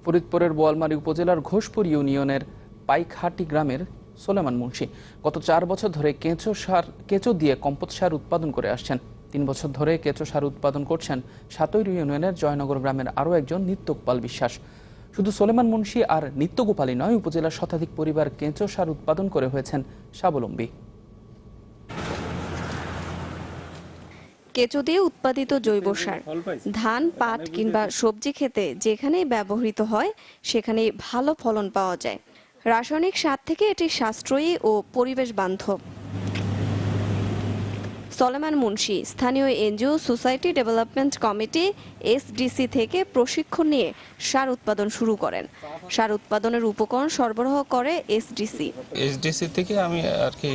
ফরিদপুরের বোয়ালমারী উপজেলার ঘোষপুর ইউনিয়নের পাইকহাটি গ্রামের সোলেমান মুন্সি গত 4 বছর ধরে কেঁচো দিয়ে কম্পোস্ট সার উৎপাদন করে আসছেন। 3 বছর ধরে কেঁচো সার উৎপাদন করছেন সাতৈর ইউনিয়নের জয়নগর গ্রামের আরও একজন নিত্যগোপাল বিশ্বাস। শুধু সোলেমান মুন্সি আর নিত্যগোপালই নয়, উপজেলার শতাধিক পরিবার কেঁচো সার উৎপাদন করে হয়েছেন স্বাবলম্বী। কেঁচো দিয়ে উৎপাদিত জৈব সার ধান, পাট কিংবা সবজি খেতে যেখানেই ব্যবহৃত হয় সেখানেই ভালো ফলন পাওয়া যায়। রাসায়নিক সার থেকে এটি সাশ্রয়ী ও পরিবেশ বান্ধব। সোলেমান মুন্সি স্থানীয় NGO society development committee SDC থেকে প্রশিক্ষণ নিয়ে সার উৎপাদন শুরু করেন। সার উৎপাদনের উপকরণ সরবরাহ করে এসডিসি থেকে আমি আর কি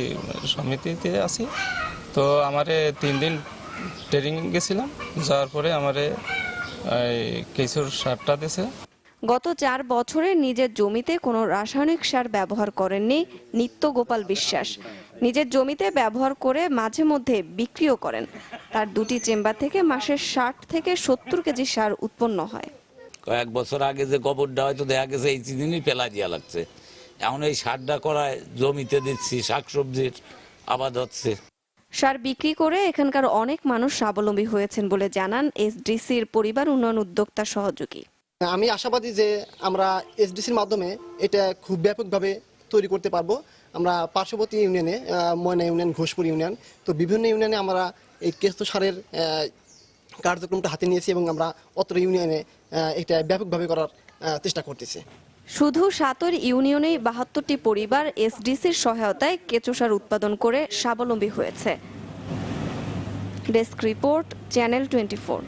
সমিতিতে আছি। তো আমারে 3 দিন ট্রেনিং গেছিলাম, যাওয়ার পরে আমারে কেঁচোর সারটা দিয়েছে। গত 4 বছরে নিজের জমিতে কোনো রাসায়নিক সার ব্যবহার করেননি নিত্যগোপাল বিশ্বাস। নিজের জমিতে ব্যবহার করে মাঝে মধ্যে বিক্রিও করেন। তার 2টি চেম্বার থেকে মাসে 60 থেকে 70 কেজি সার উৎপন্ন হয়। কয়েক বছর আগে যে গোবরটা হয়তো দেখা গেছে এই দিনই ফেলা দিয়া লাগছে, এখন এই সারটা করায় জমিতে দিচ্ছি, শাকসবজির আবাদ হচ্ছে। সার বিক্রি করে এখানকার অনেক মানুষ স্বাবলম্বী হয়েছেন বলে জানান এসডিসির পরিবার উন্নয়ন উদ্যোক্তা সহযোগী। আমি আশাবাদী যে আমরা এসডিসির মাধ্যমে এটা খুব ব্যাপকভাবে তৈরি করতে পারবো। আমরা পার্শ্ববর্তী ইউনিয়নে, ময়না ইউনিয়ন, ঘোষপুর ইউনিয়ন, তো বিভিন্ন ইউনিয়নে আমরা এই কেঁচো সারের কার্যক্রমটা হাতে নিয়েছি এবং আমরা অত্র ইউনিয়নে এটা ব্যাপকভাবে করার চেষ্টা করতেছি। শুধু সাতৈর ইউনিয়নেই 72টি পরিবার এসডিসির সহায়তায় কেঁচো সার উৎপাদন করে স্বাবলম্বী হয়েছে। Desk report, channel 24।